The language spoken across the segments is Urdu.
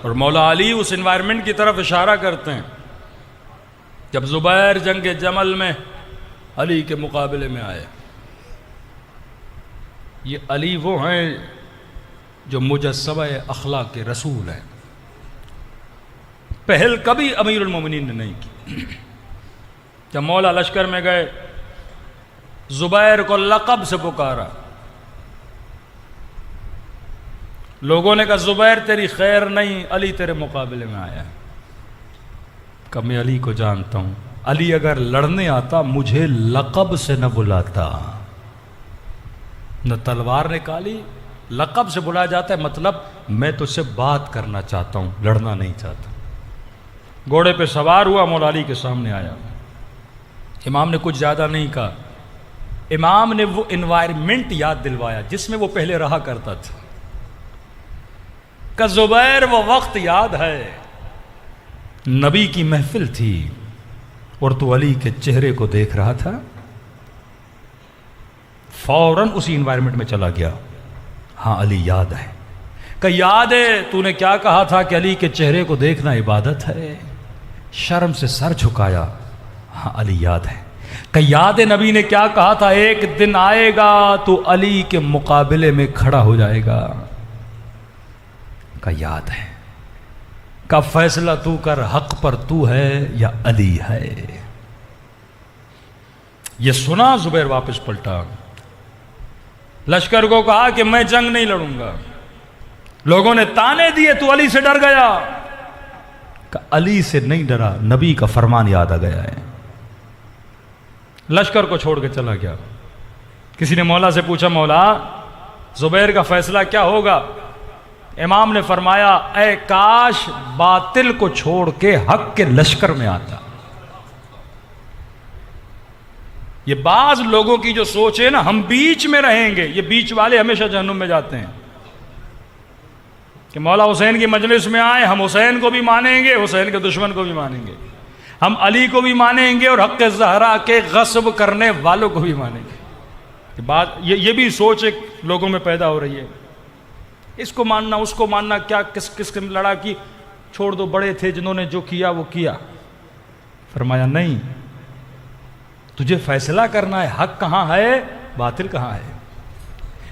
اور مولا علی اس انوائرمنٹ کی طرف اشارہ کرتے ہیں جب زبیر جنگ جمل میں علی کے مقابلے میں آئے. یہ علی وہ ہیں جو مجسمہ اخلاق کے رسول ہیں. پہل کبھی امیر المومنین نے نہیں کی. جب مولا لشکر میں گئے زبیر کو لقب سے پکارا. لوگوں نے کہا زبیر تیری خیر نہیں، علی تیرے مقابلے میں آیا ہے. کہ میں علی کو جانتا ہوں، علی اگر لڑنے آتا مجھے لقب سے نہ بلاتا. نہ تلوار نکالی، لقب سے بلایا جاتا ہے مطلب میں تجھ سے بات کرنا چاہتا ہوں، لڑنا نہیں چاہتا. گھوڑے پہ سوار ہوا، مولا علی کے سامنے آیا. امام نے کچھ زیادہ نہیں کہا، امام نے وہ انوائرمنٹ یاد دلوایا جس میں وہ پہلے رہا کرتا تھا. کہ زبیر وہ وقت یاد ہے نبی کی محفل تھی اور تو علی کے چہرے کو دیکھ رہا تھا. فوراً اسی انوائرمنٹ میں چلا گیا. ہاں علی یاد ہے. کہ یاد ہے تو نے کیا کہا تھا کہ علی کے چہرے کو دیکھنا عبادت ہے. شرم سے سر جھکایا. ہاں علی یاد ہے. کہ یاد ہے نبی نے کیا کہا تھا ایک دن آئے گا تو علی کے مقابلے میں کھڑا ہو جائے گا. کہ یاد ہے. کا فیصلہ تو کر، حق پر تو ہے یا علی ہے. یہ سنا زبیر واپس پلٹا. لشکر کو کہا کہ میں جنگ نہیں لڑوں گا. لوگوں نے تانے دیے تو علی سے ڈر گیا. کہ علی سے نہیں ڈرا، نبی کا فرمان یاد آ گیا ہے. لشکر کو چھوڑ کے چلا گیا. کسی نے مولا سے پوچھا مولا زبیر کا فیصلہ کیا ہوگا؟ امام نے فرمایا اے کاش باطل کو چھوڑ کے حق کے لشکر میں آتا. یہ بعض لوگوں کی جو سوچ ہے نا، ہم بیچ میں رہیں گے، یہ بیچ والے ہمیشہ جہنم میں جاتے ہیں. کہ مولا حسین کی مجلس میں آئے، ہم حسین کو بھی مانیں گے، حسین کے دشمن کو بھی مانیں گے، ہم علی کو بھی مانیں گے اور حق زہرا کے غصب کرنے والوں کو بھی مانیں گے. یہ بھی سوچ ایک لوگوں میں پیدا ہو رہی ہے. اس کو ماننا اس کو ماننا، کیا کس نے لڑا کی، چھوڑ دو، بڑے تھے جنہوں نے جو کیا وہ کیا. فرمایا نہیں، تجھے فیصلہ کرنا ہے حق کہاں ہے باطل کہاں ہے.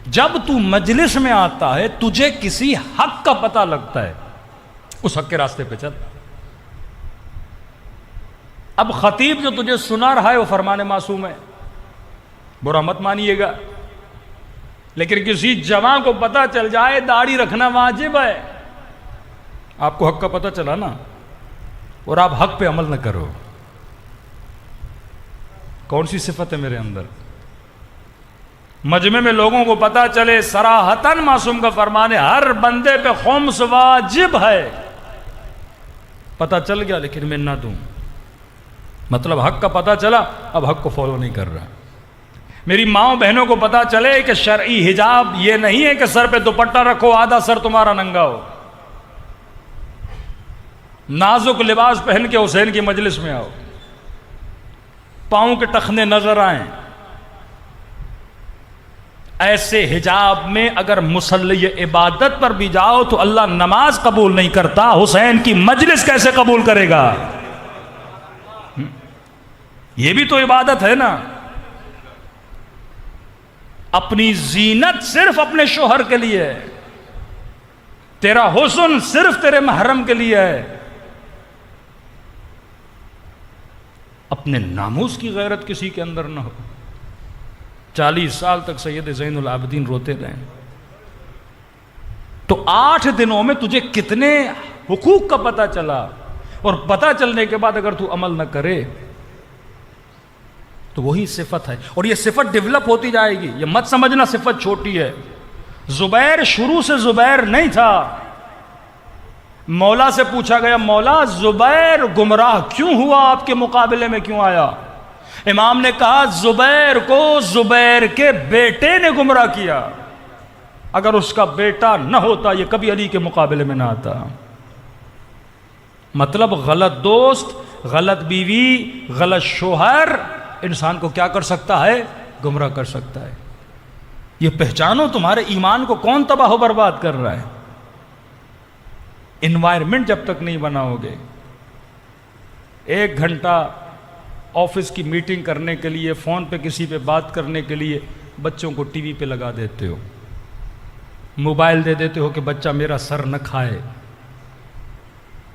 جب تو مجلس میں آتا ہے تجھے کسی حق کا پتہ لگتا ہے، اس حق کے راستے پہ چل. اب خطیب جو تجھے سنا رہا ہے وہ فرمان معصوم ہے، برا مت مانیے گا. لیکن کسی جوان کو پتہ چل جائے داڑھی رکھنا واجب ہے، آپ کو حق کا پتہ چلا نا، اور آپ حق پہ عمل نہ کرو، کون سی صفت ہے میرے اندر؟ مجمع میں لوگوں کو پتہ چلے صراحتاً معصوم کا فرمان ہے ہر بندے پہ خمس واجب ہے، پتہ چل گیا لیکن میں نہ دوں، مطلب حق کا پتہ چلا اب حق کو فالو نہیں کر رہا. میری ماؤں بہنوں کو پتہ چلے کہ شرعی حجاب یہ نہیں ہے کہ سر پہ دوپٹہ رکھو آدھا سر تمہارا ننگا ہو. نازک لباس پہن کے حسین کی مجلس میں آؤ، پاؤں کے ٹخنے نظر آئیں. ایسے حجاب میں اگر مصلی عبادت پر بھی جاؤ تو اللہ نماز قبول نہیں کرتا، حسین کی مجلس کیسے قبول کرے گا؟ یہ بھی تو عبادت ہے نا. اپنی زینت صرف اپنے شوہر کے لیے ہے، تیرا حسن صرف تیرے محرم کے لیے ہے. اپنے ناموس کی غیرت کسی کے اندر نہ ہو. 40 سال تک سید زین العابدین روتے رہے تو 8 دنوں میں تجھے کتنے حقوق کا پتہ چلا، اور پتہ چلنے کے بعد اگر تو عمل نہ کرے تو وہی صفت ہے. اور یہ صفت ڈیولپ ہوتی جائے گی، یہ مت سمجھنا صفت چھوٹی ہے. زبیر شروع سے زبیر نہیں تھا. مولا سے پوچھا گیا مولا زبیر گمراہ کیوں ہوا، آپ کے مقابلے میں کیوں آیا؟ امام نے کہا زبیر کو زبیر کے بیٹے نے گمراہ کیا، اگر اس کا بیٹا نہ ہوتا یہ کبھی علی کے مقابلے میں نہ آتا. مطلب غلط دوست، غلط بیوی، غلط شوہر انسان کو کیا کر سکتا ہے؟ گمراہ کر سکتا ہے. یہ پہچانو تمہارے ایمان کو کون تباہ و برباد کر رہا ہے. انوائرمنٹ جب تک نہیں بناؤ گے، 1 گھنٹہ آفس کی میٹنگ کرنے کے لیے، فون پہ کسی پہ بات کرنے کے لیے بچوں کو ٹی وی پہ لگا دیتے ہو، موبائل دے دیتے ہو کہ بچہ میرا سر نہ کھائے۔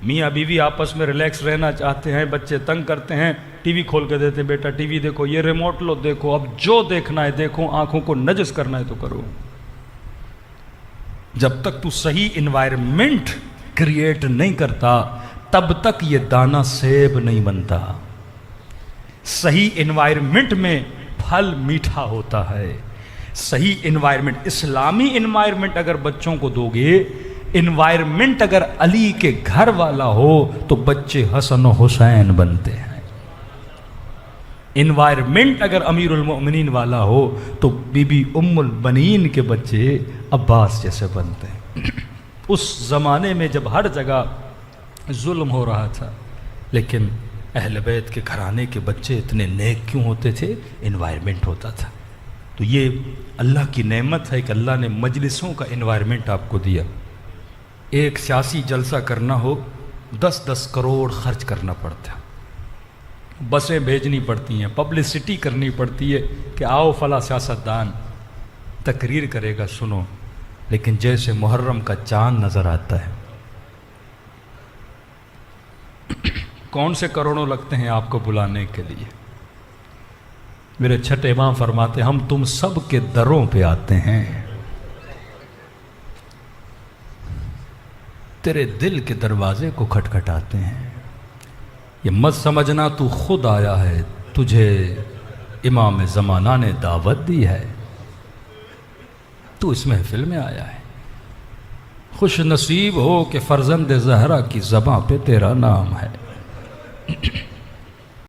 میاں بیوی آپس میں ریلیکس رہنا چاہتے ہیں، بچے تنگ کرتے ہیں، ٹی وی کھول کے دیتے ہیں، بیٹا ٹی وی دیکھو، یہ ریموٹ لو دیکھو، اب جو دیکھنا ہے دیکھو، آنکھوں کو نجس کرنا ہے تو کرو۔ جب تک تو صحیح انوائرمنٹ کریٹ نہیں کرتا تب تک یہ دانہ سیب نہیں بنتا۔ صحیح انوائرمنٹ میں پھل میٹھا ہوتا ہے۔ صحیح انوائرمنٹ، اسلامی انوائرمنٹ اگر بچوں کو دو گے، انوائرمنٹ اگر علی کے گھر والا ہو تو بچے حسن و حسین بنتے ہیں۔ انوائرمنٹ اگر امیر المؤمنین والا ہو تو بی بی ام البنین کے بچے عباس جیسے بنتے ہیں۔ اس زمانے میں جب ہر جگہ ظلم ہو رہا تھا، لیکن اہل بیت کے گھرانے کے بچے اتنے نیک کیوں ہوتے تھے؟ انوائرمنٹ ہوتا تھا۔ تو یہ اللہ کی نعمت ہے کہ اللہ نے مجلسوں کا انوائرمنٹ آپ کو دیا۔ ایک سیاسی جلسہ کرنا ہو 10-10 کروڑ خرچ کرنا پڑتا ہے، بسیں بھیجنی پڑتی ہیں، پبلسٹی کرنی پڑتی ہے کہ آؤ فلاں سیاستدان تقریر کرے گا، سنو۔ لیکن جیسے محرم کا چاند نظر آتا ہے، کون سے کروڑوں لگتے ہیں آپ کو بلانے کے لیے؟ میرے چھٹے امام فرماتے ہم تم سب کے دروں پہ آتے ہیں، تیرے دل کے دروازے کو کھٹکھٹاتے ہیں۔ یہ مت سمجھنا تو خود آیا ہے، تجھے امام زمانہ نے دعوت دی ہے، تو اس محفل میں آیا ہے۔ خوش نصیب ہو کہ فرزند زہرا کی زباں پہ تیرا نام ہے۔